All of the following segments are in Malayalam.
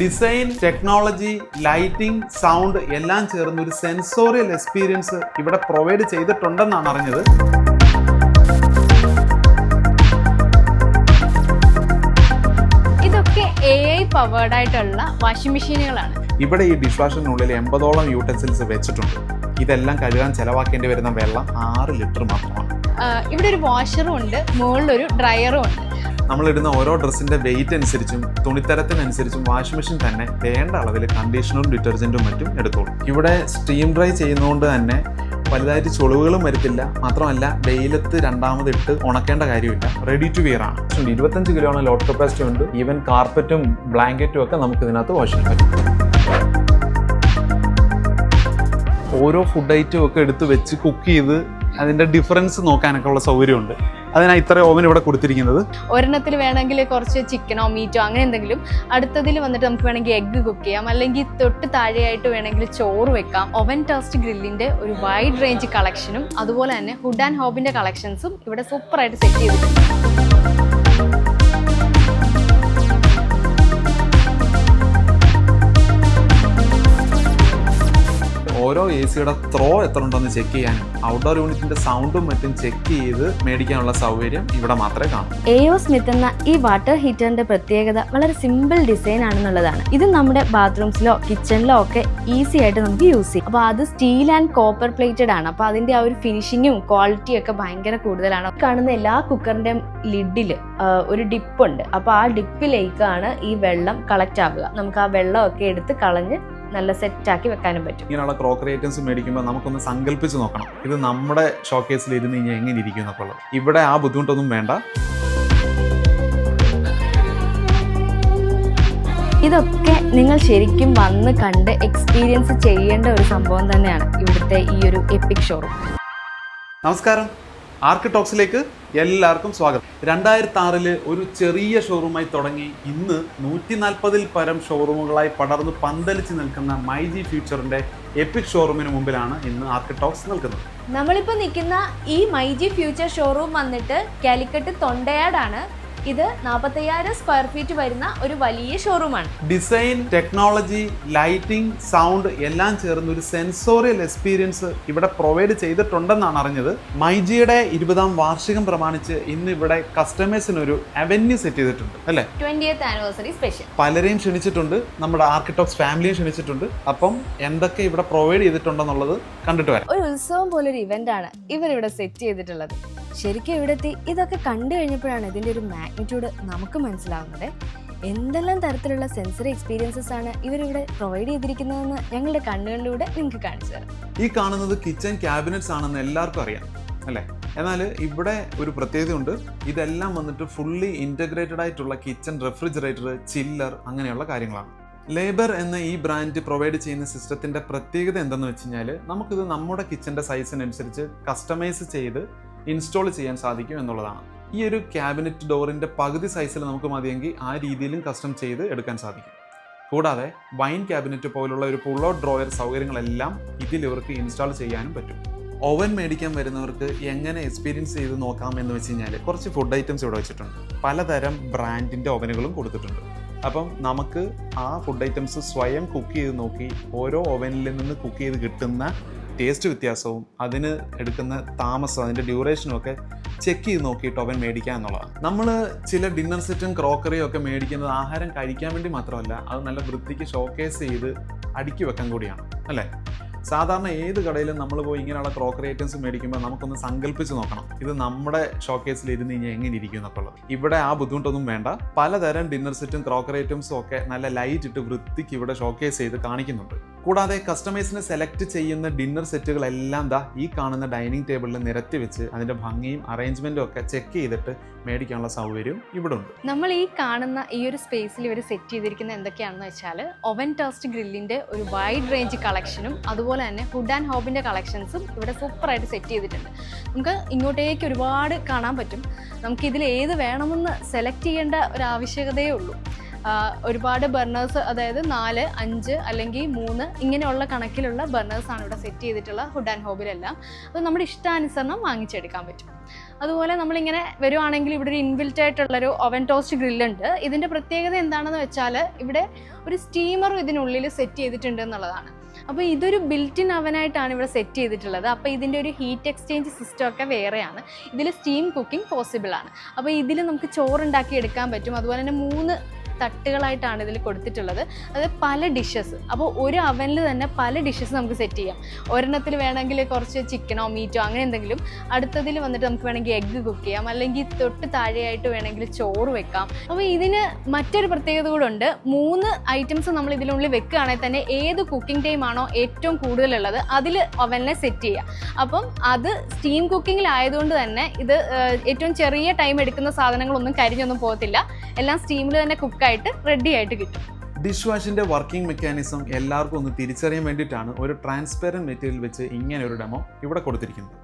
ഡിസൈൻ, ടെക്നോളജി, ലൈറ്റിംഗ്, സൗണ്ട് എല്ലാം ചേർന്ന് ഒരു സെൻസോറിയൽ എക്സ്പീരിയൻസ് ഇവിടെ പ്രൊവൈഡ് ചെയ്തിട്ടുണ്ടെന്നാണ് അറിഞ്ഞത്. ഇതൊക്കെ AI പവേർഡ് ആയിട്ടുള്ള വാഷിംഗ് മെഷീനുകളാണ്. ഇവിടെ ഈ ഡിഷ് വാഷറിനുള്ളിൽ 80ഓളം യൂട്ടൻസിൽസ് വെച്ചിട്ടുണ്ട്. ഇതെല്ലാം കഴുകാൻ ചെലവാക്കേണ്ടി വരുന്ന വെള്ളം 6 ലിറ്റർ മാത്രമാണ്. ഇവിടെ ഒരു വാഷറും ഉണ്ട്, മുകളിലൊരു ഡ്രയറും ഉണ്ട്. നമ്മളിടുന്ന ഓരോ ഡ്രസ്സിന്റെ വെയിറ്റ് അനുസരിച്ചും തുണിത്തരത്തിനനുസരിച്ചും വാഷിംഗ് മെഷീൻ തന്നെ വേണ്ട അളവിൽ കണ്ടീഷണറും ഡിറ്റർജന്റും മറ്റും എടുത്തോളും. ഇവിടെ സ്റ്റീം ഡ്രൈ ചെയ്യുന്നതുകൊണ്ട് തന്നെ വലുതായിട്ട് ചുളിവുകളും വരുത്തില്ല. മാത്രമല്ല വെയിലത്ത് രണ്ടാമതിട്ട് ഉണക്കേണ്ട കാര്യമില്ല. റെഡി ടു വിയർ ആണ്. 25 കിലോയാണ് ലോഡ് കപ്പാസിറ്റി ഉണ്ട്. ഈവൻ കാർപ്പറ്റും ബ്ലാങ്കറ്റും ഒക്കെ നമുക്ക് ഇതിനകത്ത് വാഷ് ചെയ്യാൻ പറ്റും. ഓരോ ഫുഡ് ഐറ്റം ഒക്കെ എടുത്ത് വെച്ച് കുക്ക് ചെയ്ത് അതിന്റെ ഡിഫറൻസ് നോക്കാനൊക്കെ ഉള്ള സൗകര്യമുണ്ട്. അതിനാണ് ഇത്ര ഓവൻ ഇവിടെ കൊടുത്തിരിക്കുന്നത്. ഒരെണ്ണത്തിൽ വേണമെങ്കിൽ കുറച്ച് ചിക്കനോ മീറ്റോ അങ്ങനെ എന്തെങ്കിലും, അടുത്തതിൽ വന്നിട്ട് നമുക്ക് വേണമെങ്കിൽ എഗ്ഗ് കുക്ക് ചെയ്യാം, അല്ലെങ്കിൽ തൊട്ട് താഴെയായിട്ട് വേണമെങ്കിൽ ചോറ് വെക്കാം. ഓവൻ ടോസ്റ്റ് ഗ്രില്ലിന്റെ ഒരു വൈഡ് റേഞ്ച് കളക്ഷനും അതുപോലെ തന്നെ ഹുഡ് ആൻഡ് ഹോബിന്റെ കളക്ഷൻസും ഇവിടെ സൂപ്പറായിട്ട് സെറ്റ് ചെയ്തിട്ടുണ്ട്. ഓരോ AC-യുടെ ത്രോ എത്ര ഉണ്ടെന്ന് ചെക്ക് ചെയ്യാനും ഔട്ട്ഡോർ യൂണിറ്റിന്റെ സൗണ്ടും മറ്റും ചെക്ക് ചെയ്ത് മേടിക്കാനുള്ള സൗകര്യം ഇവിടെ മാത്രമേ കാണൂ. AO സ്മിത്ത് എന്ന ഈ വാട്ടർ ഹീറ്ററിന്റെ പ്രത്യേകത വളരെ സിമ്പിൾ ഡിസൈൻ ആണെന്നുള്ളതാണ്. ഇത് നമ്മുടെ ബാത്റൂംസിലോ കിച്ചണിലോ ഒക്കെ ഈസി ആയിട്ട് നമുക്ക് യൂസ് ചെയ്യും. അപ്പോൾ അത് സ്റ്റീൽ ആൻഡ് കോപ്പർ പ്ലേറ്റഡ് ആണ്. അപ്പോൾ അതിന്റെ ആ ഒരു ഫിനിഷിങ്ങും ക്വാളിറ്റിയും ഒക്കെ ഭയങ്കര കൂടുതലാണ്. കാണുന്ന എല്ലാ കുക്കറിന്റെയും ലിഡിൽ ഒരു ഡിപ്പ് ഉണ്ട്. അപ്പോൾ ആ ഡിപ്പിലേക്കാണ് ഈ വെള്ളം കളക്ട് ആവുക. നമുക്ക് ആ വെള്ളമൊക്കെ എടുത്ത് കളഞ്ഞ് നല്ല സെറ്റാക്കി വെക്കാനും പറ്റും. ഇങ്ങനെയുള്ള ക്രോക്കറി ഐറ്റംസ് മേടിക്കുമ്പോൾ നമുക്കൊന്ന് സങ്കല്പിച്ച് നോക്കണം, ഇത് നമ്മുടെ ഷോക്കേസിൽ ഇരുന്ന് കഴിഞ്ഞാൽ എങ്ങനെ ഇരിക്കും എന്നൊക്കെ ഉള്ളത്. ഇവിടെ ആ ബുദ്ധിമുട്ടൊന്നും വേണ്ട. ഇതൊക്കെ നിങ്ങൾ ശരിക്കും വന്ന് കണ്ട് എക്സ്പീരിയൻസ് ചെയ്യേണ്ട ഒരു സംഭവം തന്നെയാണ് ഇവിടുത്തെ ഈ ഒരു എപ്പിക് ഷോറൂം. നമസ്കാരം, ആർക്ക് ടോക്സിലേക്ക് എല്ലാവർക്കും സ്വാഗതം. 2006 ഒരു ചെറിയ ഷോറൂമായി തുടങ്ങി ഇന്ന് 140-ൽ പരം ഷോറൂമുകളായി പടർന്ന് പന്തലിച്ച് നിൽക്കുന്ന മൈജി ഫ്യൂച്ചറിന്റെ എപ്പിക് ഷോറൂമിന് മുമ്പിലാണ് ഇന്ന് ആർക്ക് ടോക്സ് നിൽക്കുന്നത്. നമ്മളിപ്പോൾ നിൽക്കുന്ന ഈ മൈജി ഫ്യൂച്ചർ ഷോറൂം വന്നിട്ട് കാലിക്കട്ട് തൊണ്ടയാടാണ്. ഇത് 45,000 സ്ക്വയർ ഫീറ്റ് വരുന്ന ഒരു വലിയ ഷോറൂമാണ്. ഡിസൈൻ, ടെക്നോളജി, ലൈറ്റിംഗ്, സൗണ്ട് എല്ലാം ചേർന്ന് ഒരു സെൻസോറിയൽ എക്സ്പീരിയൻസ് ഇവിടെ പ്രൊവൈഡ് ചെയ്തിട്ടുണ്ടെന്നാണ് അറിഞ്ഞത്. മൈജിയുടെ 20ാം വാർഷികം പ്രമാണിച്ച് ഇന്ന് ഇവിടെ കസ്റ്റമേഴ്സിനൊരു അവന്യൂ സെറ്റ് ചെയ്തിട്ടുണ്ട് അല്ലേ? 20th anniversary special. പലരെയും ക്ഷണിച്ചിട്ടുണ്ട്, നമ്മുടെ ആർക്ക് ടോക്സ് ഫാമിലിയും ക്ഷണിച്ചിട്ടുണ്ട്. അപ്പം എന്തൊക്കെ ഇവിടെ പ്രൊവൈഡ് ചെയ്തിട്ടുണ്ടെന്നുള്ളത് കണ്ടിട്ട് വരാം. ഒരു ഉത്സവം പോലൊരു ഇവന്റ് ആണ് ഇവരിവിടെ സെറ്റ് ചെയ്തിട്ടുള്ളത്. ശരിക്കും ഇവിടെത്തി ഇതൊക്കെ കണ്ടു കഴിഞ്ഞപ്പോഴാണ് ഇതിന്റെ ഒരു മാഗ്നിറ്റ്യൂഡ് നമുക്ക് മനസ്സിലാവുന്നത്. എന്തെല്ലാം തരത്തിലുള്ള സെൻസറി എക്സ്പീരിയൻസസ് ആണ് ഇവരിവിടെ പ്രൊവൈഡ് ചെയ്തിരിക്കുന്നതെന്ന് ഞങ്ങളുടെ കണ്ണുകളിലൂടെ നിങ്ങൾക്ക് കാണിച്ചു തരാം. ഈ കാണുന്നത് കിച്ചൺ ക്യാബിനറ്റ്സ് ആണെന്ന് എല്ലാവർക്കും അറിയാം അല്ലേ? എന്നാൽ ഇവിടെ ഒരു പ്രത്യേകതയുണ്ട്. ഇതെല്ലാം വന്നിട്ട് ഫുള്ളി ഇൻ്റഗ്രേറ്റഡ് ആയിട്ടുള്ള കിച്ചൺ റെഫ്രിജറേറ്റർ, ചില്ലർ അങ്ങനെയുള്ള കാര്യങ്ങളാണ്. ലേബർ എന്ന ഈ ബ്രാൻഡ് പ്രൊവൈഡ് ചെയ്യുന്ന സിസ്റ്റത്തിന്റെ പ്രത്യേകത എന്തെന്ന് വെച്ച് കഴിഞ്ഞാൽ നമുക്കിത് നമ്മുടെ കിച്ചന്റെ സൈസിനനുസരിച്ച് കസ്റ്റമൈസ് ചെയ്ത് ഇൻസ്റ്റാൾ ചെയ്യാൻ സാധിക്കും എന്നുള്ളതാണ്. ഈ ഒരു ക്യാബിനറ്റ് ഡോറിന്റെ പകുതി സൈസിൽ നമുക്ക് മതിയെങ്കിൽ ആ രീതിയിലും കസ്റ്റം ചെയ്ത് എടുക്കാൻ സാധിക്കും. കൂടാതെ വൈൻ ക്യാബിനറ്റ് പോലുള്ള ഒരു പുൾ ഔട്ട് ഡ്രോയർ സൗകര്യങ്ങളെല്ലാം ഇതിൽ ഇവർക്ക് ഇൻസ്റ്റാൾ ചെയ്യാനും പറ്റും. ഓവൻ മേടിക്കാൻ വരുന്നവർക്ക് എങ്ങനെ എക്സ്പീരിയൻസ് ചെയ്ത് നോക്കാം എന്ന് വെച്ച് കഴിഞ്ഞാൽ കുറച്ച് ഫുഡ് ഐറ്റംസ് ഇവിടെ വെച്ചിട്ടുണ്ട്. പലതരം ബ്രാൻഡിന്റെ ഓവനുകളും കൊടുത്തിട്ടുണ്ട്. അപ്പം നമുക്ക് ആ ഫുഡ് ഐറ്റംസ് സ്വയം കുക്ക് ചെയ്ത് നോക്കി ഓരോ ഓവനിൽ നിന്ന് കുക്ക് ചെയ്ത് കിട്ടുന്ന ടേസ്റ്റ് വ്യത്യാസവും അതിന് എടുക്കുന്ന താമസം, അതിൻ്റെ ഡ്യൂറേഷനും ഒക്കെ ചെക്ക് ചെയ്ത് നോക്കിയിട്ട് ഓവൻ മേടിക്കുക എന്നുള്ളതാണ്. നമ്മൾ ചില ഡിന്നർ സെറ്റും ക്രോക്കറിയും ഒക്കെ മേടിക്കുന്നത് ആഹാരം കഴിക്കാൻ വേണ്ടി മാത്രമല്ല, അത് നല്ല വൃത്തിക്ക് ഷോക്കേസ് ചെയ്ത് അടുക്കി വെക്കാൻ കൂടിയാണ് അല്ലേ? സാധാരണ ഏത് കടയിലും നമ്മൾ പോയി ഇങ്ങനെയുള്ള ക്രോക്കറി ഐറ്റംസ് മേടിക്കുമ്പോൾ നമുക്കൊന്ന് സങ്കല്പിച്ച് നോക്കണം, ഇത് നമ്മുടെ ഷോക്കേസിൽ ഇരുന്ന് കഴിഞ്ഞാൽ എങ്ങനെ ഇരിക്കും എന്നൊക്കെ ഉള്ളത്. ഇവിടെ ആ ബുദ്ധിമുട്ടൊന്നും വേണ്ട. പലതരം ഡിന്നർ സെറ്റും ക്രോക്കറി ഐറ്റംസും ഒക്കെ നല്ല ലൈറ്റ് ഇട്ട് വൃത്തിക്ക് ഇവിടെ ഷോക്കേസ് ചെയ്ത് കാണിക്കുന്നുണ്ട്. കൂടാതെ കസ്റ്റമേഴ്സിനെ സെലക്ട് ചെയ്യുന്ന ഡിന്നർ സെറ്റുകളെല്ലാം ഈ കാണുന്ന ഡൈനിങ് ടേബിളിൽ നിരത്തി വെച്ച് അതിന്റെ ഭംഗിയും അറേഞ്ച്മെന്റും ഒക്കെ ചെക്ക് ചെയ്തിട്ട് മേടിക്കാനുള്ള സൗകര്യം ഇവിടെ ഉണ്ട്. നമ്മൾ ഈ കാണുന്ന ഈ ഒരു സ്പേസിൽ ഇവർ സെറ്റ് ചെയ്തിരിക്കുന്ന എന്തൊക്കെയാണെന്ന് വെച്ചാൽ ഓവൻ ടോസ്റ്റ് ഗ്രില്ലിന്റെ ഒരു വൈഡ് റേഞ്ച് കളക്ഷനും അതുപോലെ തന്നെ ഹുഡ് ആൻഡ് ഹോബിന്റെ കളക്ഷൻസും ഇവിടെ സൂപ്പറായിട്ട് സെറ്റ് ചെയ്തിട്ടുണ്ട്. നമുക്ക് ഇങ്ങോട്ടേക്ക് ഒരുപാട് കാണാൻ പറ്റും. നമുക്ക് ഇതിൽ ഏത് വേണമെന്ന് സെലക്ട് ചെയ്യേണ്ട ഒരു ആവശ്യകതയേ ഉള്ളൂ. ഒരുപാട് ബർണേഴ്സ്, അതായത് 4, 5 അല്ലെങ്കിൽ 3 ഇങ്ങനെയുള്ള കണക്കിലുള്ള ബർണേഴ്സാണ് ഇവിടെ സെറ്റ് ചെയ്തിട്ടുള്ള ഹുഡ് ആൻഡ് ഹോബിലെല്ലാം. അത് നമ്മുടെ ഇഷ്ടാനുസരണം വാങ്ങിച്ചെടുക്കാൻ പറ്റും. അതുപോലെ നമ്മളിങ്ങനെ വരുവാണെങ്കിൽ ഇവിടെ ഒരു ഇൻബിൽറ്റ് ആയിട്ടുള്ളൊരു ഓവൻ ടോസ്റ്റ് ഗ്രില്ലുണ്ട്. ഇതിൻ്റെ പ്രത്യേകത എന്താണെന്ന് വെച്ചാൽ ഇവിടെ ഒരു സ്റ്റീമറും ഇതിനുള്ളിൽ സെറ്റ് ചെയ്തിട്ടുണ്ട് എന്നുള്ളതാണ്. അപ്പോൾ ഇതൊരു ബിൽറ്റിൻ അവനായിട്ടാണ് ഇവിടെ സെറ്റ് ചെയ്തിട്ടുള്ളത്. അപ്പോൾ ഇതിൻ്റെ ഒരു ഹീറ്റ് എക്സ്ചേഞ്ച് സിസ്റ്റം ഒക്കെ വേറെയാണ്. ഇതിൽ സ്റ്റീം കുക്കിംഗ് പോസിബിൾ ആണ്. അപ്പോൾ ഇതിൽ നമുക്ക് ചോറുണ്ടാക്കി എടുക്കാൻ പറ്റും. അതുപോലെ തന്നെ 3 തട്ടുകളായിട്ടാണ് ഇതിൽ കൊടുത്തിട്ടുള്ളത്. അത് പല ഡിഷസ്, അപ്പോൾ ഒരു അവനിൽ തന്നെ പല ഡിഷസ് നമുക്ക് സെറ്റ് ചെയ്യാം. ഒരെണ്ണത്തിൽ വേണമെങ്കിൽ കുറച്ച് ചിക്കനോ മീറ്റോ അങ്ങനെ എന്തെങ്കിലും, അടുത്തതിൽ വന്നിട്ട് നമുക്ക് വേണമെങ്കിൽ എഗ്ഗ് കുക്ക് ചെയ്യാം, അല്ലെങ്കിൽ തൊട്ട് താഴെയായിട്ട് വേണമെങ്കിൽ ചോറ് വെക്കാം. അപ്പോൾ ഇതിന് മറ്റൊരു പ്രത്യേകത കൂടെ ഉണ്ട്. 3 ഐറ്റംസ് നമ്മൾ ഇതിനുള്ളിൽ വെക്കുകയാണെങ്കിൽ തന്നെ ഏത് കുക്കിംഗ് ടൈം ആണോ ഏറ്റവും കൂടുതലുള്ളത് അതിൽ അവനെ സെറ്റ് ചെയ്യാം. അപ്പം അത് സ്റ്റീം കുക്കിങ്ങിലായതുകൊണ്ട് തന്നെ ഇത് ഏറ്റവും ചെറിയ ടൈം എടുക്കുന്ന സാധനങ്ങളൊന്നും കരിഞ്ഞൊന്നും പോകത്തില്ല. എല്ലാം സ്റ്റീമിൽ തന്നെ കുക്കായിട്ട് റെഡി ആയിട്ട് കിട്ടും. ഡിഷ് വാഷിൻ്റെ വർക്കിംഗ് മെക്കാനിസം എല്ലാവർക്കും ഒന്ന് തിരിച്ചറിയാൻ വേണ്ടിയിട്ടാണ് ഒരു ട്രാൻസ്പെറൻറ്റ് മെറ്റീരിയൽ വെച്ച് ഇങ്ങനെ ഒരു ഡെമോ ഇവിടെ കൊടുത്തിരിക്കുന്നത്.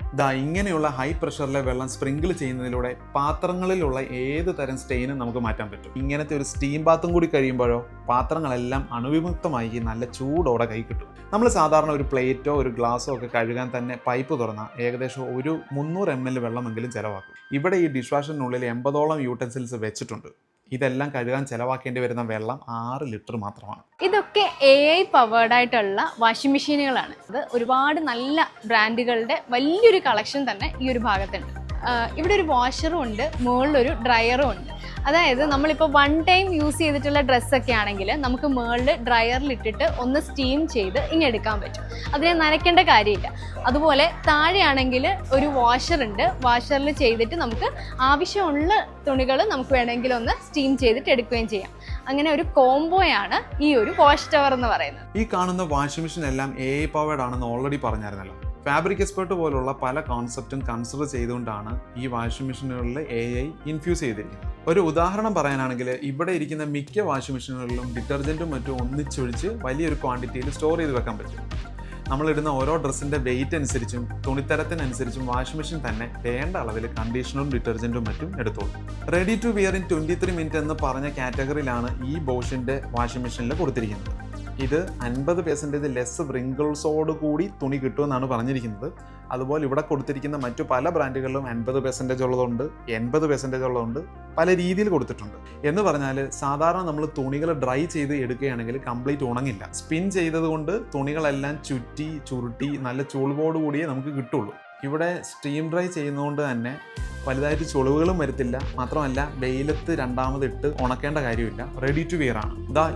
ഇങ്ങനെയുള്ള ഹൈ പ്രഷറിലെ വെള്ളം സ്പ്രിങ്കിൾ ചെയ്യുന്നതിലൂടെ പാത്രങ്ങളിലുള്ള ഏത് തരം സ്റ്റെയിനും നമുക്ക് മാറ്റാൻ പറ്റും. ഇങ്ങനത്തെ ഒരു സ്റ്റീം ബാത്തും കൂടി കഴിയുമ്പോഴോ പാത്രങ്ങളെല്ലാം അണുവിമുക്തമായി നല്ല ചൂടോടെ കൈ കിട്ടും. നമ്മൾ സാധാരണ ഒരു പ്ലേറ്റോ ഒരു ഗ്ലാസ്സോ ഒക്കെ കഴുകാൻ തന്നെ പൈപ്പ് തുറന്നാൽ ഏകദേശം ഒരു 300 ml വെള്ളമെങ്കിലും ചിലവാക്കും. ഇവിടെ ഈ ഡിഷ് വാഷറിനുള്ളിൽ 80ഓളം യൂട്ടൻസിൽസ് വെച്ചിട്ടുണ്ട്. ഇതെല്ലാം കഴുകാൻ ചിലവാക്കേണ്ടി വരുന്ന വെള്ളം 6 ലിറ്റർ മാത്രമാണ്. ഇതൊക്കെ AI പവേർഡ് ആയിട്ടുള്ള വാഷിംഗ് മെഷീനുകളാണ്. അത് ഒരുപാട് നല്ല ബ്രാൻഡുകളുടെ വലിയൊരു കളക്ഷൻ തന്നെ ഈ ഒരു ഭാഗത്തുണ്ട്. ഇവിടെ ഒരു വാഷറും ഉണ്ട്, മുകളിലൊരു ഡ്രയറും ഉണ്ട്. അതായത് നമ്മളിപ്പോൾ 1 ടൈം യൂസ് ചെയ്തിട്ടുള്ള ഡ്രസ്സൊക്കെ ആണെങ്കിൽ നമുക്ക് മുകളിൽ ഡ്രയറിലിട്ടിട്ട് ഒന്ന് സ്റ്റീം ചെയ്ത് ഇങ്ങെടുക്കാൻ പറ്റും. അതിനെ നനയ്ക്കേണ്ട കാര്യമില്ല. അതുപോലെ താഴെയാണെങ്കിൽ ഒരു വാഷറുണ്ട്. വാഷറിൽ ചെയ്തിട്ട് നമുക്ക് ആവശ്യമുള്ള തുണികൾ നമുക്ക് വേണമെങ്കിൽ ഒന്ന് സ്റ്റീം ചെയ്തിട്ട് എടുക്കുകയും ചെയ്യാം. അങ്ങനെ ഒരു കോംബോയാണ് ഈ ഒരു വാഷ് ടവർ എന്ന് പറയുന്നത്. ഈ കാണുന്ന വാഷിംഗ് മെഷീൻ എല്ലാം AI പവേർഡ് ആണെന്ന് ഓൾറെഡി പറഞ്ഞായിരുന്നല്ലോ. ഫാബ്രിക് എക്സ്പെർട്ട് പോലുള്ള പല കോൺസെപ്റ്റും കൺസിഡർ ചെയ്തുകൊണ്ടാണ് ഈ വാഷിംഗ് മെഷീനുകളിൽ AI ഇൻഫ്യൂസ് ചെയ്തിരിക്കുന്നത്. ഒരു ഉദാഹരണം പറയാനാണെങ്കിൽ ഇവിടെ ഇരിക്കുന്ന മിക്ക വാഷിംഗ് മെഷീനുകളിലും ഡിറ്റർജൻറ്റും മറ്റും ഒന്നിച്ചൊഴിച്ച് വലിയൊരു ക്വാണ്ടിറ്റിയിൽ സ്റ്റോർ ചെയ്ത് വെക്കാൻ പറ്റും. നമ്മളിടുന്ന ഓരോ ഡ്രസ്സിൻ്റെ വെയിറ്റ് അനുസരിച്ചും തുണിത്തരത്തിനനുസരിച്ചും വാഷിംഗ് മെഷീൻ തന്നെ വേണ്ട അളവിൽ കണ്ടീഷണറും ഡിറ്റർജൻറ്റും മറ്റും എടുത്തോളും. Ready to wear in 23 minute എന്ന് പറഞ്ഞ കാറ്റഗറിയിലാണ് ഈ ബോഷിൻ്റെ വാഷിംഗ് മെഷീനിൽ കൊടുത്തിരിക്കുന്നത്. ഇത് 50% ലെസ് വ്രിങ്കിൾസോട് കൂടി തുണി കിട്ടുമെന്നാണ് പറഞ്ഞിരിക്കുന്നത്. അതുപോലെ ഇവിടെ കൊടുത്തിരിക്കുന്ന മറ്റു പല ബ്രാൻഡുകളിലും 50% ഉള്ളതുണ്ട്, 80% ഉള്ളതുണ്ട്, പല രീതിയിൽ കൊടുത്തിട്ടുണ്ട്. എന്ന് പറഞ്ഞാൽ സാധാരണ നമ്മൾ തുണികൾ ഡ്രൈ ചെയ്ത് എടുക്കുകയാണെങ്കിൽ കംപ്ലീറ്റ് ഉണങ്ങില്ല. സ്പിൻ ചെയ്തതുകൊണ്ട് തുണികളെല്ലാം ചുറ്റി ചുരുട്ടി നല്ല ചുളിവോട് കൂടിയേ നമുക്ക് കിട്ടുള്ളൂ. ഇവിടെ സ്റ്റീം ഡ്രൈ ചെയ്യുന്നതുകൊണ്ട് തന്നെ വലുതായിട്ട് ചുളിവുകളും വരുത്തില്ല. മാത്രമല്ല വെയിലത്ത് രണ്ടാമതിട്ട് ഉണക്കേണ്ട കാര്യമില്ല. റെഡി ടു വിയർ ആണ്.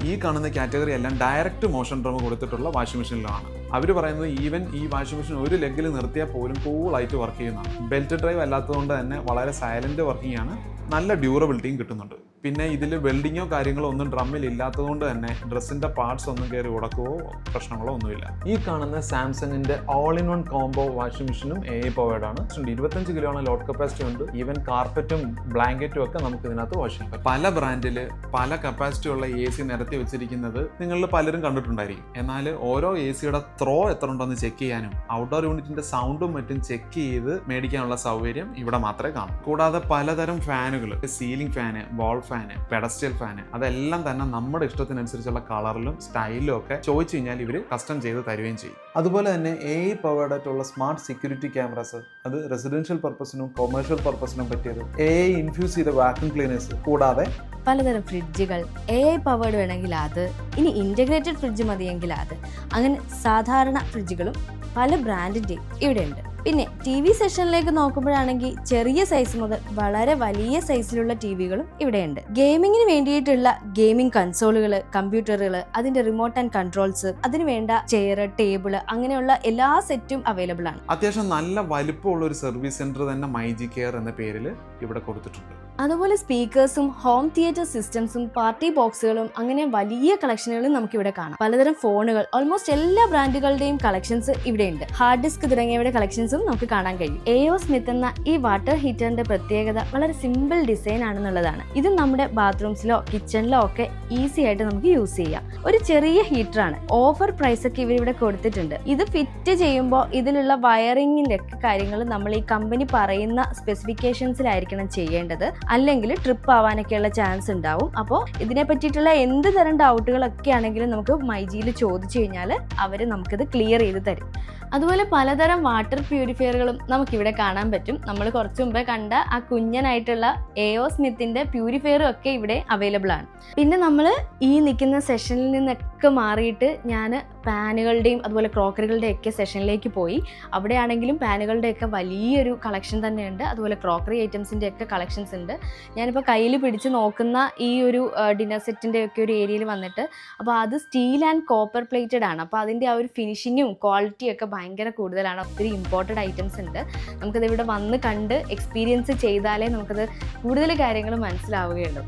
ഈ കാണുന്ന കാറ്റഗറി എല്ലാം ഡയറക്റ്റ് മോഷൻ ഡ്രം കൊടുത്തിട്ടുള്ള വാഷിംഗ് മെഷീനിലാണ്. അവർ പറയുന്നത് ഈവൻ ഈ വാഷിംഗ് മെഷീൻ ഒരു ലെഗിൽ നിർത്തിയാൽ പോലും കൂളായിട്ട് വർക്ക് ചെയ്യുന്നതാണ്. ബെൽറ്റ് ഡ്രൈവ് അല്ലാത്തതുകൊണ്ട് തന്നെ വളരെ സൈലന്റ് വർക്കിംഗ് ആണ്. നല്ല ഡ്യൂറബിലിറ്റിയും കിട്ടുന്നുണ്ട്. പിന്നെ ഇതിൽ വെൽഡിങ്ങോ കാര്യങ്ങളോ ഒന്നും ഡ്രമ്മിൽ ഇല്ലാത്തതുകൊണ്ട് തന്നെ ഡ്രസ്സിന്റെ പാർട്സ് ഒന്നും കയറി ഉടക്കുകയോ പ്രശ്നങ്ങളോ ഒന്നുമില്ല. ഈ കാണുന്ന സാംസങ്ങിന്റെ all in one combo washing മെഷീനും AI പവേർഡ് ആണ്. 25 കിലോയാണ് ലോഡ് കപ്പാസിറ്റി ഉണ്ട്. ഈവൻ കാർപ്പറ്റും ബ്ലാങ്കറ്റും ഒക്കെ നമുക്ക് ഇതിനകത്ത് വാഷ് ചെയ്യാം. പല ബ്രാൻഡിൽ പല കപ്പാസിറ്റി ഉള്ള AC നിരത്തി വെച്ചിരിക്കുന്നത് നിങ്ങളിൽ പലരും കണ്ടിട്ടുണ്ടായിരിക്കും. എന്നാൽ ഓരോ ACയുടെ ത്രോ എത്ര ഉണ്ടെന്ന് ചെക്ക് ചെയ്യാനും ഔട്ട്ഡോർ യൂണിറ്റിന്റെ സൗണ്ടും മറ്റും ചെക്ക് ചെയ്ത് മേടിക്കാനുള്ള സൗകര്യം ഇവിടെ മാത്രമേ കാണൂ. കൂടാതെ പലതരം ഫാനുകൾ, സീലിംഗ് ഫാന്, വാൾ ഫാന്, പെഡസ്റ്റൽ ഫാന്, അതെല്ലാം തന്നെ നമ്മുടെ ഇഷ്ടത്തിനനുസരിച്ചുള്ള കളറിലും സ്റ്റൈലിലും ഒക്കെ ചോദിച്ചു കഴിഞ്ഞാൽ ഇവർ കസ്റ്റം ചെയ്ത് തരുകയും ചെയ്യും. അതുപോലെ തന്നെ AI പവേർഡ് ആയിട്ടുള്ള സ്മാർട്ട് സെക്യൂരിറ്റി ക്യാമറാസ്, അത് റെസിഡൻഷ്യൽ പർപ്പസിനും കൊമേഴ്ഷ്യൽ പർപ്പസിനും പറ്റിയത്, AI ഇൻഫ്യൂസ് ചെയ്ത വാക്യൂം ക്ലീനേഴ്സ്, കൂടാതെ പലതരം ഫ്രിഡ്ജുകൾ, AI പവേർഡ് വേണമെങ്കിൽ അത്, ഇനി ഇൻ്റഗ്രേറ്റഡ് ഫ്രിഡ്ജ് മതിയെങ്കിൽ അത്, അങ്ങനെ സാധാരണ ഫ്രിഡ്ജുകളും പല ബ്രാൻഡിൻ്റെയും ഇവിടെയുണ്ട്. പിന്നെ TV സെഷനിലേക്ക് നോക്കുമ്പോഴാണെങ്കിൽ ചെറിയ സൈസ് മുതൽ വളരെ വലിയ സൈസിലുള്ള TVകളും ഇവിടെയുണ്ട്. ഗെയിമിങ്ങിന് വേണ്ടിയിട്ടുള്ള ഗെയിമിംഗ് കൺസോളുകൾ, കമ്പ്യൂട്ടറുകൾ, അതിന്റെ റിമോട്ട് ആൻഡ് കൺട്രോൾസ്, അതിന് വേണ്ട ചെയർ, ടേബിള്, അങ്ങനെയുള്ള എല്ലാ സെറ്റും അവൈലബിൾ ആണ്. അത്യാവശ്യം നല്ല വലിപ്പമുള്ള ഒരു സർവീസ് സെന്റർ തന്നെ മൈജി കെയർ എന്ന പേരിൽ ഇവിടെ കൊടുത്തിട്ടുണ്ട്. അതുപോലെ സ്പീക്കേഴ്സും ഹോം തിയേറ്റർ സിസ്റ്റംസും പാർട്ടി ബോക്സുകളും അങ്ങനെ വലിയ കളക്ഷനുകളും നമുക്കിവിടെ കാണാം. പലതരം ഫോണുകൾ, ഓൾമോസ്റ്റ് എല്ലാ ബ്രാൻഡുകളുടെയും കളക്ഷൻസ് ഇവിടെയുണ്ട്. ഹാർഡ് ഡിസ്ക് തുടങ്ങിയവയുടെ കളക്ഷൻസും നമുക്ക് കാണാൻ കഴിയും. AO സ്മിത്ത് എന്ന ഈ വാട്ടർ ഹീറ്ററിന്റെ പ്രത്യേകത വളരെ സിമ്പിൾ ഡിസൈൻ ആണെന്നുള്ളതാണ്. ഇത് നമ്മുടെ ബാത്റൂംസിലോ കിച്ചണിലോ ഒക്കെ ഈസി ആയിട്ട് നമുക്ക് യൂസ് ചെയ്യാം. ഒരു ചെറിയ ഹീറ്ററാണ്. ഓഫർ പ്രൈസ് ഒക്കെ ഇവരിവിടെ കൊടുത്തിട്ടുണ്ട്. ഇത് ഫിറ്റ് ചെയ്യുമ്പോൾ ഇതിലുള്ള വയറിങ്ങിന്റെ ഒക്കെ കാര്യങ്ങൾ നമ്മൾ ഈ കമ്പനി പറയുന്ന സ്പെസിഫിക്കേഷൻസിലായിരിക്കണം ചെയ്യേണ്ടത്. അല്ലെങ്കിൽ ട്രിപ്പ് ആവാനൊക്കെയുള്ള ചാൻസ് ഉണ്ടാവും. അപ്പോൾ ഇതിനെ പറ്റിയിട്ടുള്ള എന്ത് തരം ഡൗട്ടുകളൊക്കെ ആണെങ്കിലും നമുക്ക് മൈജിയിൽ ചോദിച്ചു കഴിഞ്ഞാൽ അവർ നമുക്കിത് ക്ലിയർ ചെയ്ത് തരും. അതുപോലെ പലതരം വാട്ടർ പ്യൂരിഫയറുകളും നമുക്കിവിടെ കാണാൻ പറ്റും. നമ്മൾ കുറച്ച് മുമ്പേ കണ്ട ആ കുഞ്ഞനായിട്ടുള്ള എയോ സ്മിത്തിന്റെ പ്യൂരിഫയറും ഒക്കെ ഇവിടെ അവൈലബിൾ ആണ്. പിന്നെ നമ്മൾ ഈ നിൽക്കുന്ന സെഷനിൽ നിന്നൊക്കെ മാറിയിട്ട് ഞാൻ പാനുകളുടെയും അതുപോലെ ക്രോക്കറികളുടെ ഒക്കെ സെഷനിലേക്ക് പോയി. അവിടെയാണെങ്കിലും പാനുകളുടെ ഒക്കെ വലിയൊരു കളക്ഷൻ തന്നെയുണ്ട്, അതുപോലെ ക്രോക്കറി ഐറ്റംസിൻ്റെ ഒക്കെ കളക്ഷൻസ് ഉണ്ട്. ഞാനിപ്പോൾ കയ്യിൽ പിടിച്ച് നോക്കുന്ന ഈ ഒരു ഡിന്നർ സെറ്റിൻ്റെ ഒക്കെ ഒരു ഏരിയയിൽ വന്നിട്ട്, അപ്പോൾ അത് സ്റ്റീൽ ആൻഡ് കോപ്പർ പ്ലേറ്റഡ് ആണ്. അപ്പോൾ അതിൻ്റെ ആ ഒരു ഫിനിഷിങ്ങും ക്വാളിറ്റിയും ഒക്കെ ഭയങ്കര കൂടുതലാണ്. ഒത്തിരി ഇമ്പോർട്ടഡ് ഐറ്റംസ് ഉണ്ട്. നമുക്കത് ഇവിടെ വന്ന് കണ്ട് എക്സ്പീരിയൻസ് ചെയ്താലേ നമുക്കത് കൂടുതൽ കാര്യങ്ങൾ മനസ്സിലാവുകയുള്ളൂ.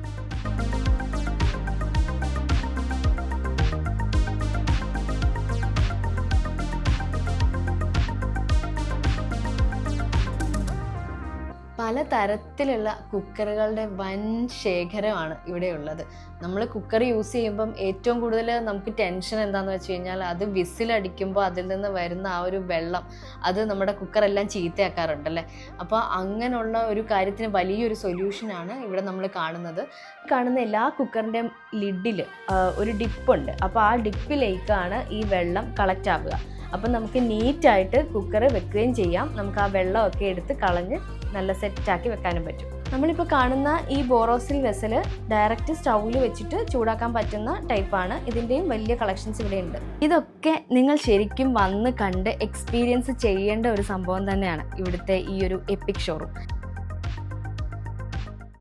പല തരത്തിലുള്ള കുക്കറുകളുടെ വൻ ശേഖരമാണ് ഇവിടെയുള്ളത്. നമ്മൾ കുക്കർ യൂസ് ചെയ്യുമ്പം ഏറ്റവും കൂടുതൽ നമുക്ക് ടെൻഷൻ എന്താണെന്ന് വെച്ച് കഴിഞ്ഞാൽ അത് വിസിലടിക്കുമ്പോൾ അതിൽ നിന്ന് വരുന്ന ആ ഒരു വെള്ളം അത് നമ്മുടെ കുക്കറെല്ലാം ചീത്തയാക്കാറുണ്ടല്ലേ. അപ്പോൾ അങ്ങനെയുള്ള ഒരു കാര്യത്തിന് വലിയൊരു സൊല്യൂഷനാണ് ഇവിടെ നമ്മൾ കാണുന്നത്. കാണുന്ന എല്ലാ കുക്കറിൻ്റെയും ലിഡിൽ ഒരു ഡിപ്പുണ്ട്. അപ്പോൾ ആ ഡിപ്പിലേക്കാണ് ഈ വെള്ളം കളക്റ്റ് ആവുക. അപ്പം നമുക്ക് നീറ്റായിട്ട് കുക്കർ വെക്കുകയും ചെയ്യാം. നമുക്ക് ആ വെള്ളമൊക്കെ എടുത്ത് കളഞ്ഞ് നല്ല സെറ്റാക്കി വെക്കാനും പറ്റും. നമ്മളിപ്പോൾ കാണുന്ന ഈ ബോറോസിൽ വെസൽ ഡയറക്റ്റ് സ്റ്റൗവിൽ വെച്ചിട്ട് ചൂടാക്കാൻ പറ്റുന്ന ടൈപ്പാണ്. ഇതിൻ്റെയും വലിയ കളക്ഷൻസ് ഇവിടെ ഉണ്ട്. ഇതൊക്കെ നിങ്ങൾ ശരിക്കും വന്ന് കണ്ട് എക്സ്പീരിയൻസ് ചെയ്യേണ്ട ഒരു സംഭവം തന്നെയാണ് ഇവിടുത്തെ ഈ ഒരു എപ്പിക് ഷോറൂം.